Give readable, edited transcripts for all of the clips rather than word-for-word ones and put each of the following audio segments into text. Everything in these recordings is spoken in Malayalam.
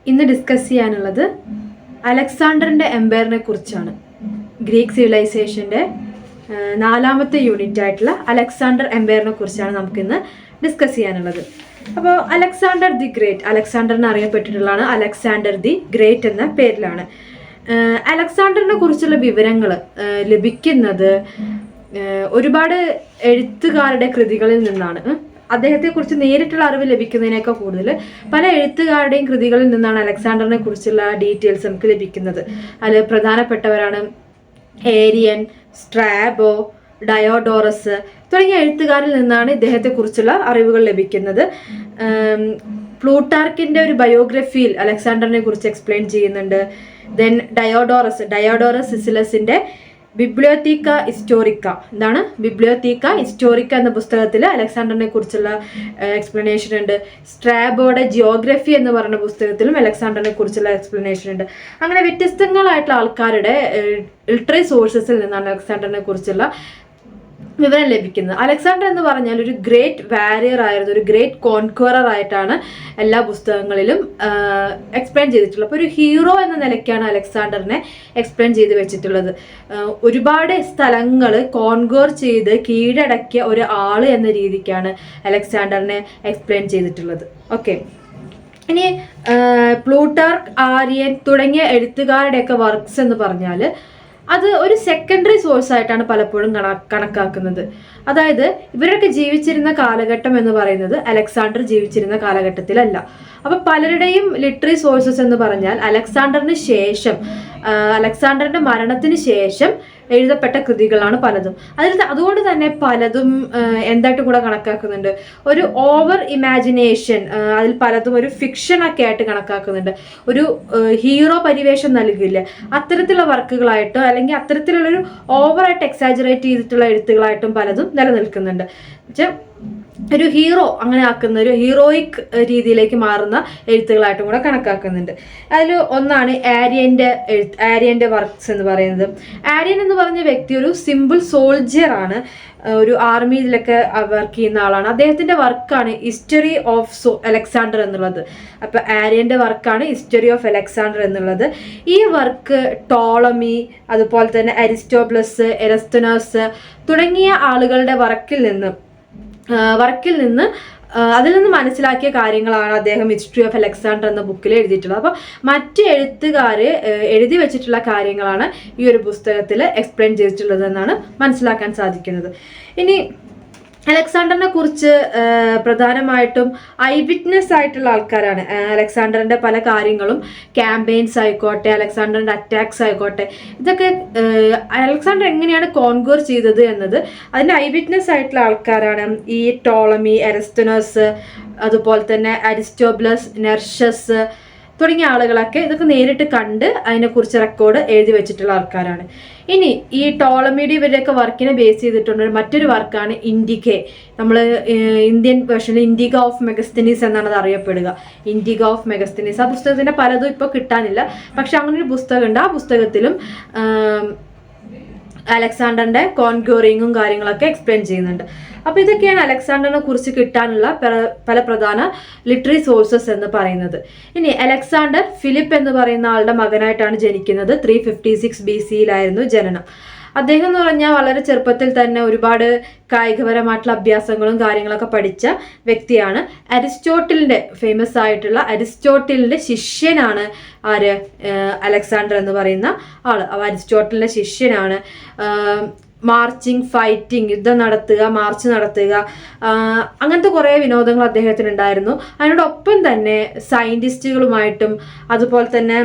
ഇന്ന് ഡിസ്കസ് ചെയ്യാനുള്ളത് അലക്സാണ്ടറിൻ്റെ എംപയറിനെ കുറിച്ചാണ്. ഗ്രീക്ക് സിവിലൈസേഷൻ്റെ 4ാമത്തെ യൂണിറ്റ് ആയിട്ടുള്ള അലക്സാണ്ടർ എംപയറിനെ കുറിച്ചാണ് നമുക്കിന്ന് ഡിസ്കസ് ചെയ്യാനുള്ളത്. അപ്പോൾ അലക്സാണ്ടർ ദി ഗ്രേറ്റ്, അലക്സാണ്ടറിന് അറിയപ്പെട്ടിട്ടുള്ളതാണ് അലക്സാണ്ടർ ദി ഗ്രേറ്റ് എന്ന പേരിലാണ്. അലക്സാണ്ടറിനെ കുറിച്ചുള്ള വിവരങ്ങൾ ലഭിക്കുന്നത് ഒരുപാട് എഴുത്തുകാരുടെ കൃതികളിൽ നിന്നാണ്. അദ്ദേഹത്തെക്കുറിച്ച് നേരിട്ടുള്ള അറിവ് ലഭിക്കുന്നതിനേക്കാൾ കൂടുതൽ പല എഴുത്തുകാരുടെയും കൃതികളിൽ നിന്നാണ് അലക്സാണ്ടറിനെ കുറിച്ചുള്ള ഡീറ്റെയിൽസ് നമുക്ക് ലഭിക്കുന്നത്. അതിൽ പ്രധാനപ്പെട്ടവരാണ് ഏരിയൻ, സ്ട്രാബോ, ഡയോഡോറസ് തുടങ്ങിയ എഴുത്തുകാരിൽ നിന്നാണ് ഇദ്ദേഹത്തെക്കുറിച്ചുള്ള അറിവുകൾ ലഭിക്കുന്നത്. പ്ലൂട്ടാർക്കിൻ്റെ ഒരു ബയോഗ്രഫിയിൽ അലക്സാണ്ടറിനെ കുറിച്ച് എക്സ്പ്ലെയിൻ ചെയ്യുന്നുണ്ട്. ദെൻ ഡയോഡോറസ് സിസിലസിൻ്റെ ബിബ്ലിയോത്തീക്ക ഹിസ്റ്റോറിക്ക, എന്താണ് ബിബ്ലിയോത്തീക്ക ഹിസ്റ്റോറിക്ക എന്ന പുസ്തകത്തിൽ അലക്സാണ്ടറിനെ കുറിച്ചുള്ള എക്സ്പ്ലനേഷൻ ഉണ്ട്. സ്ട്രാബോയുടെ ജിയോഗ്രഫി എന്ന് പറയുന്ന പുസ്തകത്തിലും അലക്സാണ്ടറിനെ കുറിച്ചുള്ള എക്സ്പ്ലനേഷൻ ഉണ്ട്. അങ്ങനെ വ്യത്യസ്തങ്ങളായിട്ടുള്ള ആൾക്കാരുടെ ലിറ്റററി സോഴ്സസിൽ നിന്നാണ് അലക്സാണ്ടറിനെ കുറിച്ചുള്ള വിവരം ലഭിക്കുന്നത്. അലക്സാണ്ടർ എന്ന് പറഞ്ഞാൽ ഒരു ഗ്രേറ്റ് വാരിയർ ആയിരുന്നു, ഒരു ഗ്രേറ്റ് കോൺക്വറർ ആയിട്ടാണ് എല്ലാ പുസ്തകങ്ങളിലും എക്സ്പ്ലെയിൻ ചെയ്തിട്ടുള്ളത്. അപ്പോൾ ഒരു ഹീറോ എന്ന നിലയ്ക്കാണ് അലക്സാണ്ടറിനെ എക്സ്പ്ലെയിൻ ചെയ്ത് വെച്ചിട്ടുള്ളത്. ഒരുപാട് സ്ഥലങ്ങൾ കോൺക്വർ ചെയ്ത് കീഴടക്കിയ ഒരു ആള് എന്ന രീതിക്കാണ് അലക്സാണ്ടറിനെ എക്സ്പ്ലെയിൻ ചെയ്തിട്ടുള്ളത്. ഓക്കെ, ഇനി പ്ലൂട്ടാർക്ക്, ആര്യൻ തുടങ്ങിയ എഴുത്തുകാരുടെയൊക്കെ വർക്ക്സ് എന്ന് പറഞ്ഞാൽ അത് ഒരു സെക്കൻഡറി സോഴ്സ് ആയിട്ടാണ് പലപ്പോഴും കണക്കാക്കുന്നത്. അതായത് ഇവരൊക്കെ ജീവിച്ചിരുന്ന കാലഘട്ടം എന്ന് പറയുന്നത് അലക്സാണ്ടർ ജീവിച്ചിരുന്ന കാലഘട്ടത്തിലല്ല. അപ്പോൾ പലരുടെയും ലിറ്റററി സോഴ്സസ് എന്ന് പറഞ്ഞാൽ അലക്സാണ്ടറിന്റെ മരണത്തിന് ശേഷം എഴുതപ്പെട്ട കൃതികളാണ് പലതും. അതുകൊണ്ട് തന്നെ പലതും എന്തായിട്ട് കൂടെ കണക്കാക്കുന്നുണ്ട്, ഒരു ഓവർ ഇമാജിനേഷൻ, അതിൽ പലതും ഒരു ഫിക്ഷനൊക്കെ ആയിട്ട് കണക്കാക്കുന്നുണ്ട്. ഒരു ഹീറോ പരിവേഷം നൽകില്ല, അത്തരത്തിലുള്ള വർക്കുകളായിട്ടോ അല്ലെങ്കിൽ അത്തരത്തിലുള്ളൊരു ഓവറായിട്ട് എക്സാജറേറ്റ് ചെയ്തിട്ടുള്ള എഴുത്തുകളായിട്ടും പലതും നിലനിൽക്കുന്നുണ്ട്. ഒരു ഹീറോ അങ്ങനെ ആക്കുന്ന ഒരു ഹീറോയിക് രീതിയിലേക്ക് മാറുന്ന എഴുത്തുകളായിട്ടും കൂടെ കണക്കാക്കുന്നുണ്ട്. അതിൽ ഒന്നാണ് ആര്യൻ്റെ വർക്ക്സ് എന്ന് പറയുന്നത്. ആര്യൻ എന്ന് പറഞ്ഞ വ്യക്തി ഒരു സിമ്പിൾ സോൾജിയർ ആണ്, ഒരു ആർമിയിലൊക്കെ വർക്ക് ചെയ്യുന്ന ആളാണ്. അദ്ദേഹത്തിൻ്റെ വർക്കാണ് ഹിസ്റ്ററി ഓഫ് അലക്സാണ്ടർ എന്നുള്ളത്. അപ്പോൾ ആര്യൻ്റെ വർക്കാണ് ഹിസ്റ്ററി ഓഫ് അലക്സാണ്ടർ എന്നുള്ളത്. ഈ വർക്ക് ടോളമി, അതുപോലെ തന്നെ അരിസ്റ്റോബ്ലസ്, എറസ്തനോസ് തുടങ്ങിയ ആളുകളുടെ അതിൽ നിന്ന് മനസ്സിലാക്കിയ കാര്യങ്ങളാണ് അദ്ദേഹം ഹിസ്റ്ററി ഓഫ് അലക്സാണ്ടർ എന്ന ബുക്കിൽ എഴുതിയിട്ടുള്ളത്. അപ്പോൾ മറ്റ് എഴുത്തുകാർ എഴുതി വെച്ചിട്ടുള്ള കാര്യങ്ങളാണ് ഈ ഒരു പുസ്തകത്തിൽ എക്സ്പ്ലെയിൻ ചെയ്തിട്ടുള്ളത് എന്നാണ് മനസ്സിലാക്കാൻ സാധിക്കുന്നത്. ഇനി അലക്സാണ്ടറിനെ കുറിച്ച് പ്രധാനമായിട്ടും ഐ വിറ്റ്നസ് ആയിട്ടുള്ള ആൾക്കാരാണ്. അലക്സാണ്ടറിൻ്റെ പല കാര്യങ്ങളും, ക്യാമ്പയിൻസ് ആയിക്കോട്ടെ, അലക്സാണ്ടറിൻ്റെ അറ്റാക്സ് ആയിക്കോട്ടെ, ഇതൊക്കെ അലക്സാണ്ടർ എങ്ങനെയാണ് കോൺക്വർ ചെയ്തത് എന്നത് അതിൻ്റെ ഐ വിറ്റ്നസ് ആയിട്ടുള്ള ആൾക്കാരാണ് ഈ ടോളമി, എറസ്തനോസ്, അതുപോലെ തന്നെ അരിസ്റ്റോബ്ലസ്, നെർഷസ് തുടങ്ങിയ ആളുകളൊക്കെ ഇതൊക്കെ നേരിട്ട് കണ്ട് അതിനെക്കുറിച്ച് റെക്കോർഡ് എഴുതി വെച്ചിട്ടുള്ള ആൾക്കാരാണ്. ഇനി ഈ ടോളമിയുടെ ഇവരുടെയൊക്കെ വർക്കിനെ ബേസ് ചെയ്തിട്ടുണ്ട് മറ്റൊരു വർക്കാണ് ഇൻഡിഗെ. നമ്മൾ ഇന്ത്യൻ വേർഷനിൽ ഇൻഡിഗ ഓഫ് മെഗസ്തനീസ് എന്നാണ് അത് അറിയപ്പെടുക. ഇൻഡിഗ ഓഫ് മെഗസ്തനീസ്, ആ പുസ്തകത്തിൻ്റെ പലതും ഇപ്പോൾ കിട്ടാനില്ല, പക്ഷെ അങ്ങനെ ഒരു പുസ്തകമുണ്ട്. ആ പുസ്തകത്തിലും അലക്സാണ്ടറിൻ്റെ കോൺക്വറിങ്ങും കാര്യങ്ങളൊക്കെ എക്സ്പ്ലെയിൻ ചെയ്യുന്നുണ്ട്. അപ്പോൾ ഇതൊക്കെയാണ് അലക്സാണ്ടറിനെ കുറിച്ച് കിട്ടാനുള്ള പല പ്രധാന ലിറ്റററി സോഴ്സസ് എന്ന് പറയുന്നത്. ഇനി അലക്സാണ്ടർ ഫിലിപ്പ് എന്ന് പറയുന്ന ആളുടെ മകനായിട്ടാണ് ജനിക്കുന്നത്. 356 BC-യിലായിരുന്നു ജനനം. അദ്ദേഹം എന്ന് പറഞ്ഞാൽ വളരെ ചെറുപ്പത്തിൽ തന്നെ ഒരുപാട് കായികപരമായിട്ടുള്ള അഭ്യാസങ്ങളും കാര്യങ്ങളൊക്കെ പഠിച്ച വ്യക്തിയാണ്. ഫേമസ് ആയിട്ടുള്ള അരിസ്റ്റോട്ടിലിൻ്റെ ശിഷ്യനാണ് അലക്സാണ്ടർ എന്ന് പറയുന്ന ആള്. അരിസ്റ്റോട്ടിലിൻ്റെ ശിഷ്യനാണ്. മാർച്ചിങ്, ഫൈറ്റിംഗ്, യുദ്ധം നടത്തുക, മാർച്ച് നടത്തുക, അങ്ങനത്തെ കുറേ വിനോദങ്ങൾ അദ്ദേഹത്തിനുണ്ടായിരുന്നു. അതിനോടൊപ്പം തന്നെ സയൻറ്റിസ്റ്റുകളുമായിട്ടും അതുപോലെ തന്നെ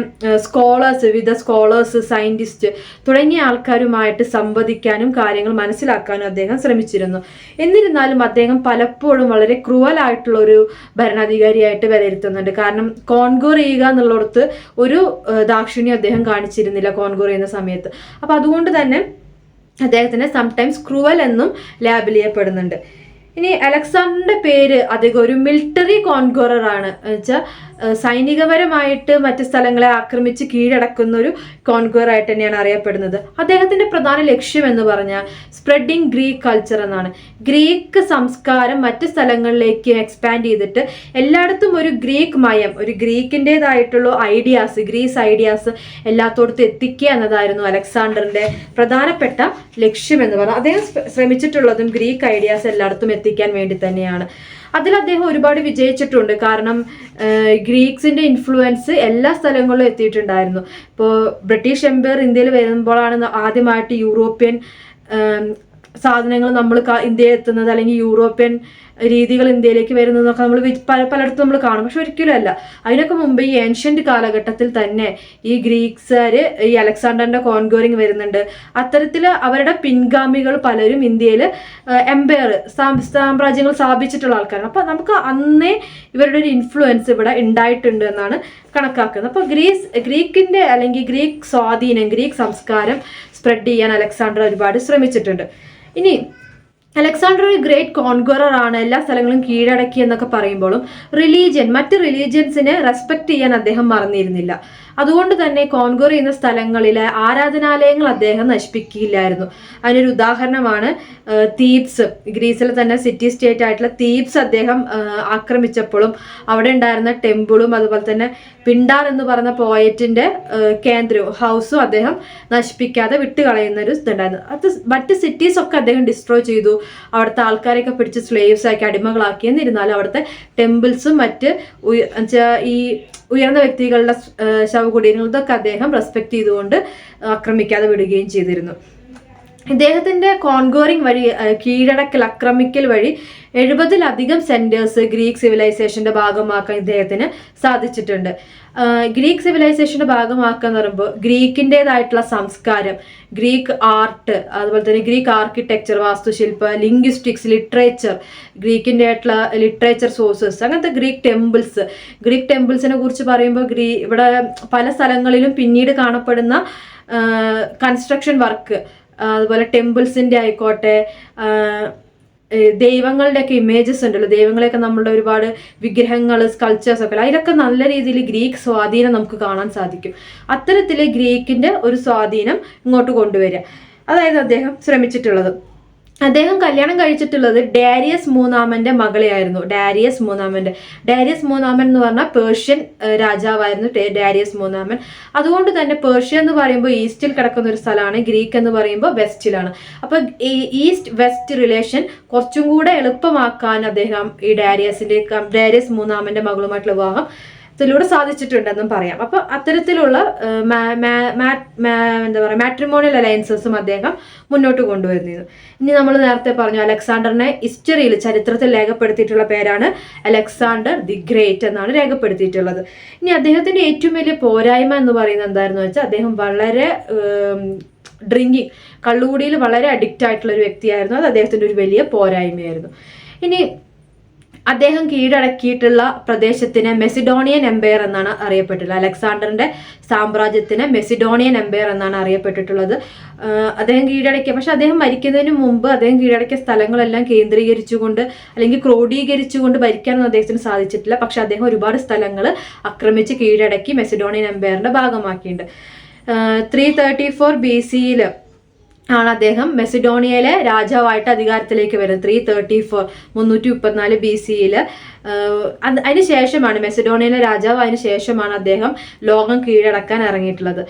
വിവിധ സ്കോളേഴ്സ്, സയൻറ്റിസ്റ്റ് തുടങ്ങിയ ആൾക്കാരുമായിട്ട് സംവദിക്കാനും കാര്യങ്ങൾ മനസ്സിലാക്കാനും അദ്ദേഹം ശ്രമിച്ചിരുന്നു. എന്നിരുന്നാലും അദ്ദേഹം പലപ്പോഴും വളരെ ക്രൂവലായിട്ടുള്ള ഒരു ഭരണാധികാരിയായിട്ട് വിലയിരുത്തുന്നുണ്ട്. കാരണം കോൺക്വർ ചെയ്യുക എന്നുള്ളിടത്ത് ഒരു ദാക്ഷിണ്യം അദ്ദേഹം കാണിച്ചിരുന്നില്ല കോൺക്വർ ചെയ്യുന്ന സമയത്ത്. അപ്പോൾ അതുകൊണ്ട് തന്നെ അദ്ദേഹത്തിന് സംടൈംസ് ക്രൂവൽ എന്നും ലേബൽ ചെയ്യപ്പെടുന്നുണ്ട്. ഇനി അലക്സാണ്ടറിന്റെ പേര് അധികം ഒരു മിലിറ്ററി കോൺക്വറർ ആണ്. വെച്ചാൽ സൈനികപരമായിട്ട് മറ്റ് സ്ഥലങ്ങളെ ആക്രമിച്ച് കീഴടക്കുന്ന ഒരു കോൺക്വർ ആയിട്ട് തന്നെയാണ് അറിയപ്പെടുന്നത്. അദ്ദേഹത്തിന്റെ പ്രധാന ലക്ഷ്യം എന്ന് പറഞ്ഞാൽ സ്പ്രെഡിങ് ഗ്രീക്ക് കൾച്ചർ എന്നാണ്. ഗ്രീക്ക് സംസ്കാരം മറ്റ് സ്ഥലങ്ങളിലേക്ക് എക്സ്പാൻഡ് ചെയ്തിട്ട് എല്ലായിടത്തും ഒരു ഗ്രീക്ക് മയം, ഒരു ഗ്രീക്കിൻ്റെതായിട്ടുള്ള ഗ്രീസ് ഐഡിയാസ് എല്ലാത്തോടത്തും എത്തിക്കുക എന്നതായിരുന്നു അലക്സാണ്ടറിന്റെ പ്രധാനപ്പെട്ട ലക്ഷ്യം എന്ന് പറഞ്ഞാൽ. അദ്ദേഹം ശ്രമിച്ചിട്ടുള്ളതും ഗ്രീക്ക് ഐഡിയാസ് എല്ലായിടത്തും എത്തിക്കാൻ വേണ്ടി തന്നെയാണ്. അതിൽ അദ്ദേഹം ഒരുപാട് വിജയിച്ചിട്ടുണ്ട്. കാരണം ഗ്രീക്സിന്റെ ഇൻഫ്ലുവൻസ് എല്ലാ സ്ഥലങ്ങളിലും എത്തിയിട്ടുണ്ടായിരുന്നു. ഇപ്പോൾ ബ്രിട്ടീഷ് എംപയർ ഇന്ത്യയിൽ വരുമ്പോഴാണ് ആദ്യമായിട്ട് യൂറോപ്യൻ സാധനങ്ങൾ നമ്മൾ ഇന്ത്യയിൽ എത്തുന്നത്, അല്ലെങ്കിൽ യൂറോപ്യൻ രീതികൾ ഇന്ത്യയിലേക്ക് വരുന്നതൊക്കെ നമ്മൾ പലയിടത്തും നമ്മൾ കാണും. പക്ഷെ ഒരിക്കലും അല്ല. അതിനൊക്കെ മുമ്പ് ഈ ഏൻഷ്യന്റ് കാലഘട്ടത്തിൽ തന്നെ ഈ ഗ്രീക്സുകാര് ഈ അലക്സാണ്ടറിന്റെ കോൺക്വറിങ് വരുന്നുണ്ട്. അത്തരത്തിൽ അവരുടെ പിൻഗാമികൾ പലരും ഇന്ത്യയിൽ എംപയർ സാമ്രാജ്യങ്ങൾ സ്ഥാപിച്ചിട്ടുള്ള ആൾക്കാരാണ്. അപ്പൊ നമുക്ക് അന്നേ ഇവരുടെ ഒരു ഇൻഫ്ലുവൻസ് ഇവിടെ ഉണ്ടായിട്ടുണ്ട് എന്നാണ് കണക്കാക്കുന്നത്. അപ്പൊ ഗ്രീക്കിന്റെ അല്ലെങ്കിൽ ഗ്രീക്ക് സ്വാധീനം, ഗ്രീക്ക് സംസ്കാരം സ്പ്രെഡ് ചെയ്യാൻ അലക്സാണ്ടർ ഒരുപാട് ശ്രമിച്ചിട്ടുണ്ട്. ഇനി അലക്സാണ്ടർ ഒരു ഗ്രേറ്റ് കോൺക്വറർ ആണ്, എല്ലാ സ്ഥലങ്ങളും കീഴടക്കി എന്നൊക്കെ പറയുമ്പോഴും മറ്റ് റിലീജിയൻസിനെ റെസ്പെക്ട് ചെയ്യാൻ അദ്ദേഹം മറന്നിരുന്നില്ല. അതുകൊണ്ട് തന്നെ കോൺക്വർ ചെയ്യുന്ന സ്ഥലങ്ങളിലെ ആരാധനാലയങ്ങൾ അദ്ദേഹം നശിപ്പിക്കില്ലായിരുന്നു. അതിനൊരു ഉദാഹരണമാണ് തീബ്സ്. ഗ്രീസിലെ തന്നെ സിറ്റി സ്റ്റേറ്റ് ആയിട്ടുള്ള തീബ്സ് അദ്ദേഹം ആക്രമിച്ചപ്പോഴും അവിടെ ഉണ്ടായിരുന്ന ടെമ്പിളും അതുപോലെ തന്നെ പിണ്ടാർ എന്ന് പറയുന്ന പോയറ്റിന്റെ കേന്ദ്രവും ഹൗസും അദ്ദേഹം നശിപ്പിക്കാതെ വിട്ടുകളയുന്ന ഒരു ഇതുണ്ടായിരുന്നു. അത് മറ്റ് സിറ്റീസ് ഒക്കെ അദ്ദേഹം ഡിസ്ട്രോയ് ചെയ്തു. അവിടുത്തെ ആൾക്കാരെയൊക്കെ പിടിച്ച് സ്ലേവ്സ് ആക്കി അടിമകളാക്കി. എന്നിരുന്നാലും അവിടുത്തെ ടെമ്പിൾസും മറ്റ് ഈ ഉയർന്ന വ്യക്തികളുടെ ശവകുടീരങ്ങൾ ഇതൊക്കെ അദ്ദേഹം റെസ്പെക്ട് ചെയ്തുകൊണ്ട് ആക്രമിക്കാതെ വിടുകയും ചെയ്തിരുന്നു. ഇദ്ദേഹത്തിന്റെ കോൺക്വറിങ് വഴി, ആക്രമിക്കൽ വഴി 70-ലധികം സെന്റേഴ്സ് ഗ്രീക്ക് സിവിലൈസേഷന്റെ ഭാഗമാക്കാൻ ഇദ്ദേഹത്തിന് സാധിച്ചിട്ടുണ്ട്. ഗ്രീക്ക് സിവിലൈസേഷന്റെ ഭാഗമാക്കുക എന്ന് പറയുമ്പോൾ ഗ്രീക്കിൻ്റെതായിട്ടുള്ള സംസ്കാരം, ഗ്രീക്ക് ആർട്ട്, അതുപോലെ തന്നെ ഗ്രീക്ക് ആർക്കിടെക്ചർ, വാസ്തുശില്പ, ലിംഗ്വിസ്റ്റിക്സ്, ലിറ്ററേച്ചർ, ഗ്രീക്കിൻ്റെ ആയിട്ടുള്ള ലിറ്ററേച്ചർ സോഴ്സസ്, അങ്ങനത്തെ ഗ്രീക്ക് ടെമ്പിൾസിനെ കുറിച്ച് പറയുമ്പോൾ ഇവിടെ പല സ്ഥലങ്ങളിലും പിന്നീട് കാണപ്പെടുന്ന കൺസ്ട്രക്ഷൻ വർക്ക്, അതുപോലെ ടെമ്പിൾസിന്റെ ആയിക്കോട്ടെ, ദൈവങ്ങളുടെയൊക്കെ ഇമേജസ് ഉണ്ടല്ലോ, ദൈവങ്ങളെയൊക്കെ നമ്മളുടെ ഒരുപാട് വിഗ്രഹങ്ങൾ, സ്കൾച്ചേഴ്സ് ഒക്കെ, അതിലൊക്കെ നല്ല രീതിയിൽ ഗ്രീക്ക് സ്വാധീനം നമുക്ക് കാണാൻ സാധിക്കും. അത്തരത്തിൽ ഗ്രീക്കിന്റെ ഒരു സ്വാധീനം ഇങ്ങോട്ട് കൊണ്ടുവരിക, അതായത് അദ്ദേഹം ശ്രമിച്ചിട്ടുള്ളത്. അദ്ദേഹം കല്യാണം കഴിച്ചിട്ടുള്ളത് ഡാരിയസ് മൂന്നാമന്റെ മകളെയായിരുന്നു. ഡാരിയസ് മൂന്നാമൻ എന്ന് പറഞ്ഞാൽ പേർഷ്യൻ രാജാവായിരുന്നു ഡാരിയസ് മൂന്നാമൻ. അതുകൊണ്ട് തന്നെ പേർഷ്യ എന്ന് പറയുമ്പോൾ ഈസ്റ്റിൽ കിടക്കുന്ന ഒരു സ്ഥലമാണ്, ഗ്രീക്ക് എന്ന് പറയുമ്പോൾ വെസ്റ്റിലാണ്. അപ്പൊ ഈ ഈസ്റ്റ് വെസ്റ്റ് റിലേഷൻ കുറച്ചും കൂടെ എളുപ്പമാക്കാൻ അദ്ദേഹം ഈ ഡാരിയസ് മൂന്നാമന്റെ മകളുമായിട്ടുള്ള വിവാഹം ത്തിലൂടെ സാധിച്ചിട്ടുണ്ടെന്നും പറയാം. അപ്പൊ അത്തരത്തിലുള്ള മാട്രിമോണിയൽ അലയൻസസും അദ്ദേഹം മുന്നോട്ട് കൊണ്ടുവരുന്നു. ഇനി നമ്മൾ നേരത്തെ പറഞ്ഞു, അലക്സാണ്ടറിനെ ഹിസ്റ്ററിയിൽ, ചരിത്രത്തിൽ രേഖപ്പെടുത്തിയിട്ടുള്ള പേരാണ് അലക്സാണ്ടർ ദി ഗ്രേറ്റ് എന്നാണ് രേഖപ്പെടുത്തിയിട്ടുള്ളത്. ഇനി അദ്ദേഹത്തിന്റെ ഏറ്റവും വലിയ പോരായ്മ എന്ന് പറയുന്നത് എന്തായിരുന്നു വെച്ചാൽ, അദ്ദേഹം വളരെ കള്ളുകൂടിയിൽ വളരെ അഡിക്റ്റ് ആയിട്ടുള്ള ഒരു വ്യക്തിയായിരുന്നു. അത് അദ്ദേഹത്തിന്റെ ഒരു വലിയ പോരായ്മയായിരുന്നു. ഇനി അദ്ദേഹം കീഴടക്കിയിട്ടുള്ള പ്രദേശത്തിന് മെസിഡോണിയൻ എംപയർ എന്നാണ് അറിയപ്പെട്ടിട്ടുള്ളത്. അലക്സാണ്ടറിന്റെ സാമ്രാജ്യത്തിന് മെസിഡോണിയൻ എംപയർ എന്നാണ് അറിയപ്പെട്ടിട്ടുള്ളത്. അദ്ദേഹം കീഴടക്കിയ, പക്ഷെ അദ്ദേഹം മരിക്കുന്നതിന് മുമ്പ് അദ്ദേഹം കീഴടക്കിയ സ്ഥലങ്ങളെല്ലാം കേന്ദ്രീകരിച്ചുകൊണ്ട് അല്ലെങ്കിൽ ക്രോഡീകരിച്ചുകൊണ്ട് ഭരിക്കാനൊന്നും അദ്ദേഹത്തിന് സാധിച്ചിട്ടില്ല. പക്ഷെ അദ്ദേഹം ഒരുപാട് സ്ഥലങ്ങൾ ആക്രമിച്ച് കീഴടക്കി മെസിഡോണിയൻ എംപയറിന്റെ ഭാഗമാക്കിയിട്ടുണ്ട്. 334 BC ആണ് അദ്ദേഹം മെസിഡോണിയയിലെ രാജാവായിട്ട് അധികാരത്തിലേക്ക് വരുന്നത്. 334 BC അതിന് ശേഷമാണ് മെസിഡോണിയയിലെ രാജാവ്. അതിന് ശേഷമാണ് അദ്ദേഹം ലോകം കീഴടക്കാൻ ഇറങ്ങിയിട്ടുള്ളത്.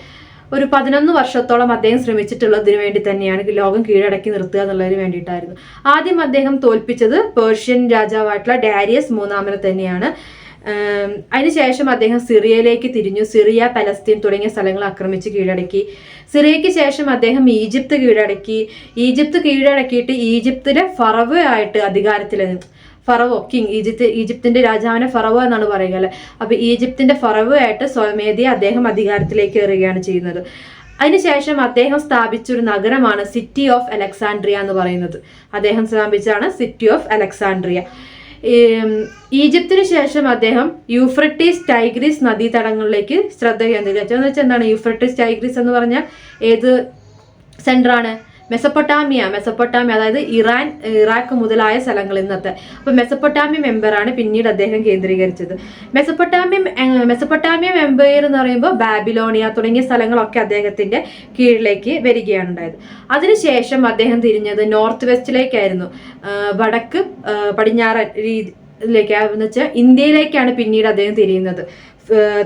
ഒരു 11 വർഷത്തോളം അദ്ദേഹം ശ്രമിച്ചിട്ടുള്ളതിന് വേണ്ടി തന്നെയാണ്, ലോകം കീഴടക്കി നിർത്തുക എന്നുള്ളതിന് വേണ്ടിയിട്ടായിരുന്നു. ആദ്യം അദ്ദേഹം തോൽപ്പിച്ചത് പേർഷ്യൻ രാജാവായിട്ടുള്ള ഡാരിയസ് മൂന്നാമനെ തന്നെയാണ്. അതിനുശേഷം അദ്ദേഹം സിറിയയിലേക്ക് തിരിഞ്ഞു. സിറിയ, പലസ്തീൻ തുടങ്ങിയ സ്ഥലങ്ങൾ ആക്രമിച്ച് കീഴടക്കി. സിറിയയ്ക്ക് ശേഷം അദ്ദേഹം ഈജിപ്ത് കീഴടക്കി. ഈജിപ്ത് കീഴടക്കിയിട്ട് ഈജിപ്തിലെ ഫറവോ ആയിട്ട് അധികാരത്തിൽ, ഈജിപ്തിന്റെ രാജാവിനെ ഫറവോ എന്നാണ് പറയുക അല്ലെ. അപ്പൊ ഈജിപ്തിന്റെ ഫറവോ ആയിട്ട് സ്വയമേധി അദ്ദേഹം അധികാരത്തിലേക്ക് കയറുകയാണ് ചെയ്യുന്നത്. അതിനുശേഷം അദ്ദേഹം സ്ഥാപിച്ചൊരു നഗരമാണ് സിറ്റി ഓഫ് അലക്സാൻഡ്രിയ എന്ന് പറയുന്നത്. അദ്ദേഹം സ്ഥാപിച്ചാണ് സിറ്റി ഓഫ് അലക്സാൻഡ്രിയ. ഈജിപ്തിന് ശേഷം അദ്ദേഹം യൂഫ്രട്ടീസ്, ടൈഗ്രീസ് നദീതടങ്ങളിലേക്ക് ശ്രദ്ധ കേന്ദ്രീകരിച്ചു. എന്ന് വെച്ചാൽ എന്താണ് യൂഫ്രട്ടീസ്, ടൈഗ്രീസ് എന്ന് പറഞ്ഞാൽ ഏത് സെന്ററാണ്? മെസപ്പൊട്ടാമിയ അതായത് ഇറാൻ, ഇറാഖ് മുതലായ സ്ഥലങ്ങൾ ഇന്നത്തെ. അപ്പൊ മെസപ്പൊട്ടാമിയം എംപയറാണ് പിന്നീട് അദ്ദേഹം കേന്ദ്രീകരിച്ചത്. മെസപ്പൊട്ടാമിയം എംപയർ എന്ന് പറയുമ്പോൾ ബാബിലോണിയ തുടങ്ങിയ സ്ഥലങ്ങളൊക്കെ അദ്ദേഹത്തിന്റെ കീഴിലേക്ക് വരികയാണ് ഉണ്ടായത്. അതിനുശേഷം അദ്ദേഹം തിരിഞ്ഞത് നോർത്ത് വെസ്റ്റിലേക്കായിരുന്നു, വടക്ക് പടിഞ്ഞാറൻ രീതിയിലേക്ക് എന്ന് വെച്ചാൽ ഇന്ത്യയിലേക്കാണ് പിന്നീട് അദ്ദേഹം തിരിയുന്നത്.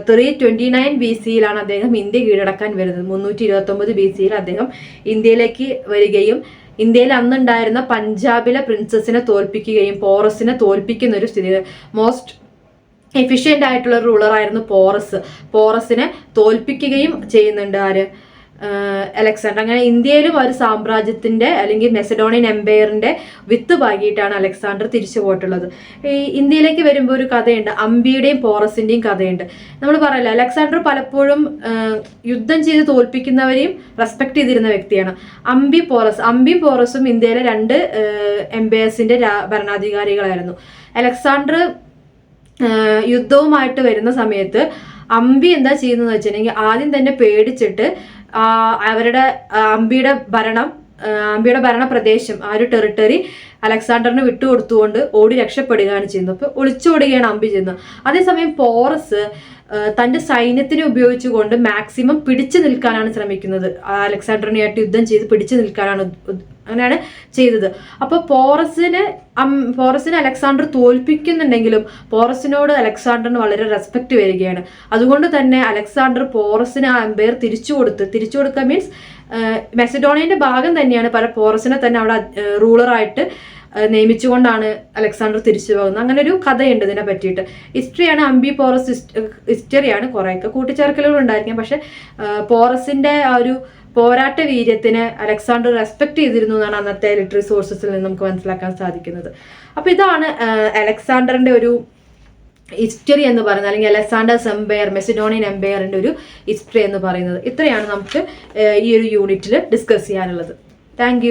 329 BC അദ്ദേഹം ഇന്ത്യ കീഴടക്കാൻ വരുന്നത്. 329 BC അദ്ദേഹം ഇന്ത്യയിലേക്ക് വരികയും ഇന്ത്യയിൽ അന്നുണ്ടായിരുന്ന പഞ്ചാബിലെ പ്രിൻസസിനെ തോൽപ്പിക്കുകയും പോറസിനെ തോൽപ്പിക്കുന്ന ഒരു സ്ഥിതി, മോസ്റ്റ് എഫിഷ്യന്റ് ആയിട്ടുള്ള റൂളറായിരുന്നു പോറസിനെ തോൽപ്പിക്കുകയും ചെയ്യുന്നുണ്ട് ആര്, അലക്സാണ്ടർ. അങ്ങനെ ഇന്ത്യയിലും ഒരു സാമ്രാജ്യത്തിന്റെ അല്ലെങ്കിൽ മെസഡോണിയൻ എംപയറിന്റെ വിത്ത് പാകിയിട്ടാണ് അലക്സാണ്ടർ തിരിച്ചു പോയിട്ടുള്ളത്. ഈ ഇന്ത്യയിലേക്ക് വരുമ്പോൾ ഒരു കഥയുണ്ട്, അംബിയുടെയും പോറസിന്റെയും കഥയുണ്ട്. നമ്മൾ പറയല്ലോ അലക്സാണ്ടർ പലപ്പോഴും യുദ്ധം ചെയ്ത് തോൽപ്പിക്കുന്നവരെയും റെസ്പെക്ട് ചെയ്തിരുന്ന വ്യക്തിയാണ്. അംബിയും പോറസും ഇന്ത്യയിലെ 2 എംപയേഴ്സിന്റെ ഭരണാധികാരികളായിരുന്നു. അലക്സാണ്ടർ യുദ്ധവുമായിട്ട് വരുന്ന സമയത്ത് അംബി എന്താ ചെയ്യുന്നതെന്ന് വെച്ചിട്ടുണ്ടെങ്കിൽ ആദ്യം തന്നെ പേടിച്ചിട്ട് അവരുടെ അംബിയുടെ ഭരണ പ്രദേശം, ആ ഒരു ടെറിട്ടറി അലക്സാണ്ടറിന് വിട്ടുകൊടുത്തുകൊണ്ട് ഓടി രക്ഷപ്പെടുകയാണ് ചെയ്യുന്നത്. അപ്പൊ ഒളിച്ചോടുകയാണ് അംബി ചെയ്യുന്നത്. അതേസമയം പോറസ് തന്റെ സൈന്യത്തിനെ ഉപയോഗിച്ചുകൊണ്ട് മാക്സിമം പിടിച്ചു നിൽക്കാനാണ് ശ്രമിക്കുന്നത്. അലക്സാണ്ടറിനായിട്ട് യുദ്ധം ചെയ്ത് പിടിച്ചു നിൽക്കാനാണ്, അങ്ങനെയാണ് ചെയ്തത്. അപ്പോൾ പോറസിനെ അലക്സാണ്ടർ തോൽപ്പിക്കുന്നുണ്ടെങ്കിലും പോറസിനോട് അലക്സാണ്ടറിന് വളരെ റെസ്പെക്ട് വരികയാണ്. അതുകൊണ്ട് തന്നെ അലക്സാണ്ടർ പോറസിന് ആ എംപയർ തിരിച്ചു കൊടുക്കുക മീൻസ് മെസഡോണിയന്റെ ഭാഗം തന്നെയാണ്. പോറസിനെ തന്നെ അവിടെ റൂളറായിട്ട് നിയമിച്ചുകൊണ്ടാണ് അലക്സാണ്ടർ തിരിച്ചു പോകുന്നത്. അങ്ങനെ ഒരു കഥയുണ്ട് ഇതിനെ പറ്റിയിട്ട്. ഹിസ്റ്ററിയാണ്, അംബി പോറസ് ഹിസ്റ്ററിയാണ്. കുറേയൊക്കെ കൂട്ടിച്ചേർക്കലുകൾ ഉണ്ടായിരിക്കാം, പക്ഷെ പോറസിന്റെ ആ ഒരു പോരാട്ട വീര്യത്തിന് അലക്സാണ്ടർ റെസ്പെക്ട് ചെയ്തിരുന്നു എന്നാണ് അന്നത്തെ ലിറ്ററി സോഴ്സസിൽ നിന്ന് നമുക്ക് മനസ്സിലാക്കാൻ സാധിക്കുന്നത്. അപ്പൊ ഇതാണ് അലക്സാണ്ടറിന്റെ ഒരു ഹിസ്റ്ററി എന്ന് പറയുന്നത്, അല്ലെങ്കിൽ അലക്സാണ്ടർസ് എംപയർ, മെസിഡോണിയൻ എംപയറിന്റെ ഒരു ഹിസ്റ്ററി എന്ന് പറയുന്നത്. ഇത്രയാണ് നമുക്ക് ഈ ഒരു യൂണിറ്റിൽ ഡിസ്കസ് ചെയ്യാനുള്ളത്. താങ്ക്